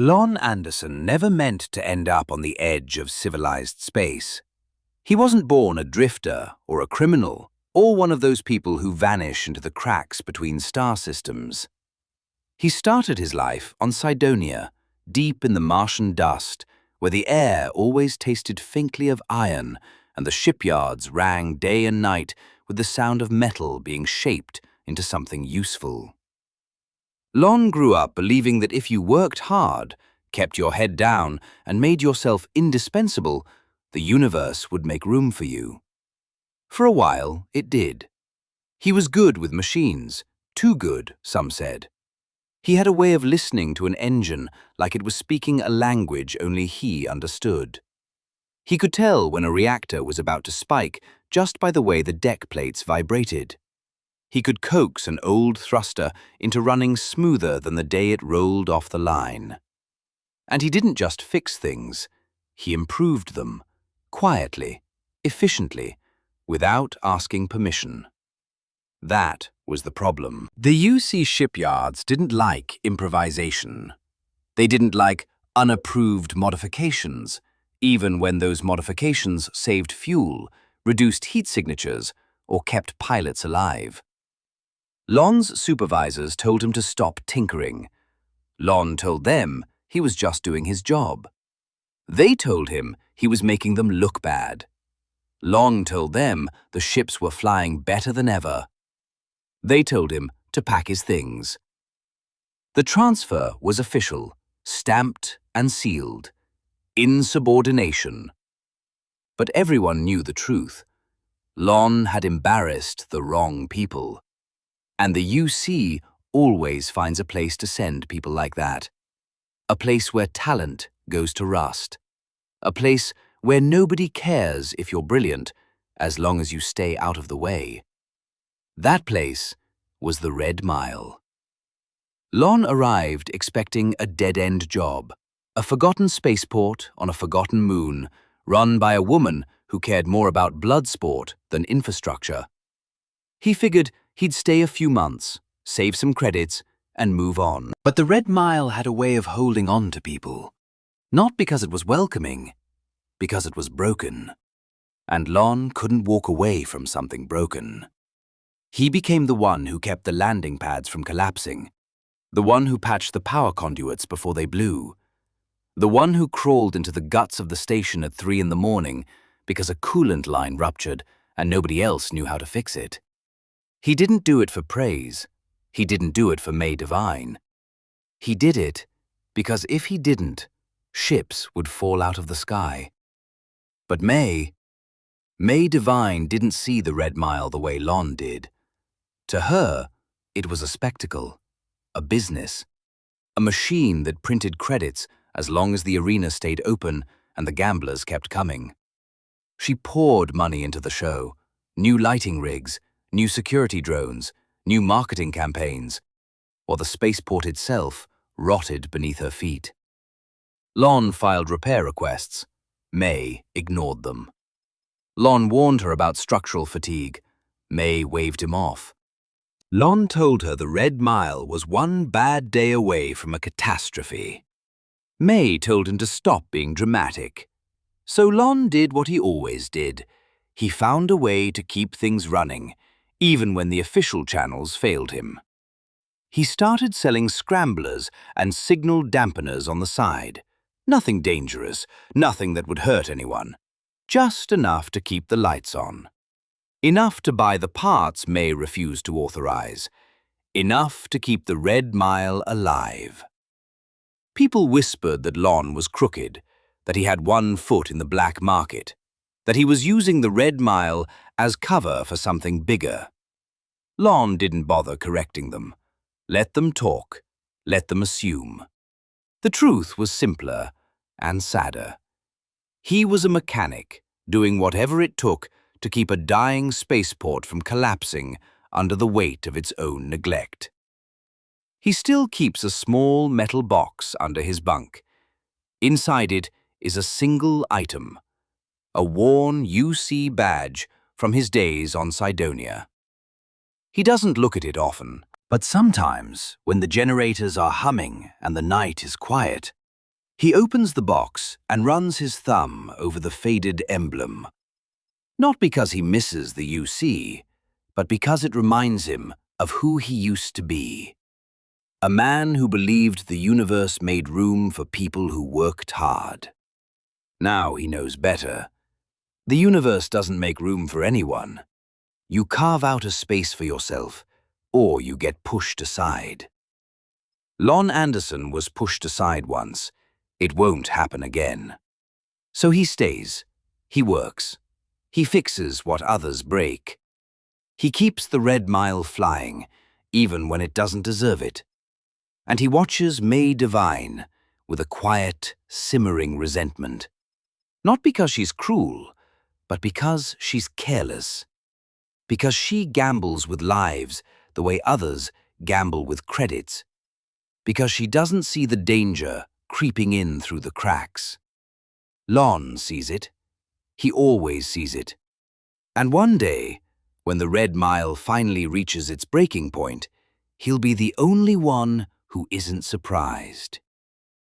Lon Andersson never meant to end up on the edge of civilized space. He wasn't born a drifter or a criminal, or one of those people who vanish into the cracks between star systems. He started his life on Cydonia, deep in the Martian dust, where the air always tasted faintly of iron and the shipyards rang day and night with the sound of metal being shaped into something useful. Lon grew up believing that if you worked hard, kept your head down, and made yourself indispensable, the universe would make room for you. For a while, it did. He was good with machines, too good, some said. He had a way of listening to an engine like it was speaking a language only he understood. He could tell when a reactor was about to spike just by the way the deck plates vibrated. He could coax an old thruster into running smoother than the day it rolled off the line. And he didn't just fix things, he improved them, quietly, efficiently, without asking permission. That was the problem. The UC shipyards didn't like improvisation. They didn't like unapproved modifications, even when those modifications saved fuel, reduced heat signatures, or kept pilots alive. Lon's supervisors told him to stop tinkering. Lon told them he was just doing his job. They told him he was making them look bad. Lon told them the ships were flying better than ever. They told him to pack his things. The transfer was official, stamped and sealed. Insubordination. But everyone knew the truth. Lon had embarrassed the wrong people. And the UC always finds a place to send people like that. A place where talent goes to rust. A place where nobody cares if you're brilliant, as long as you stay out of the way. That place was the Red Mile. Lon arrived expecting a dead-end job, a forgotten spaceport on a forgotten moon, run by a woman who cared more about blood sport than infrastructure. He figured he'd stay a few months, save some credits, and move on. But the Red Mile had a way of holding on to people. Not because it was welcoming, because it was broken. And Lon couldn't walk away from something broken. He became the one who kept the landing pads from collapsing, the one who patched the power conduits before they blew, the one who crawled into the guts of the station at 3 in the morning because a coolant line ruptured and nobody else knew how to fix it. He didn't do it for praise. He didn't do it for May Devine. He did it because if he didn't, ships would fall out of the sky. But May Devine didn't see the Red Mile the way Lon did. To her, it was a spectacle, a business, a machine that printed credits as long as the arena stayed open and the gamblers kept coming. She poured money into the show, new lighting rigs, new security drones, new marketing campaigns, while the spaceport itself rotted beneath her feet. Lon filed repair requests. May ignored them. Lon warned her about structural fatigue. May waved him off. Lon told her the Red Mile was one bad day away from a catastrophe. May told him to stop being dramatic. So Lon did what he always did. He found a way to keep things running, even when the official channels failed him. He started selling scramblers and signal dampeners on the side. Nothing dangerous, nothing that would hurt anyone. Just enough to keep the lights on. Enough to buy the parts May refused to authorize. Enough to keep the Red Mile alive. People whispered that Lon was crooked, that he had one foot in the black market, that he was using the Red Mile as cover for something bigger. Lon didn't bother correcting them. Let them talk. Let them assume. The truth was simpler and sadder. He was a mechanic, doing whatever it took to keep a dying spaceport from collapsing under the weight of its own neglect. He still keeps a small metal box under his bunk. Inside it is a single item, a worn UC badge from his days on Cydonia. He doesn't look at it often, but sometimes, when the generators are humming and the night is quiet, He opens the box and runs his thumb over the faded emblem. Not because he misses the UC, but because it reminds him of who he used to be. A man who believed the universe made room for people who worked hard. Now he knows better. The universe doesn't make room for anyone. You carve out a space for yourself, or you get pushed aside. Lon Andersson was pushed aside once. It won't happen again. So he stays. He works. He fixes what others break. He keeps the red mile flying, even when it doesn't deserve it. And he watches May divine with a quiet, simmering resentment. Not because she's cruel, but because she's careless. Because she gambles with lives the way others gamble with credits. Because she doesn't see the danger creeping in through the cracks. Lon sees it. He always sees it. And one day, when the red mile finally reaches its breaking point, he'll be the only one who isn't surprised.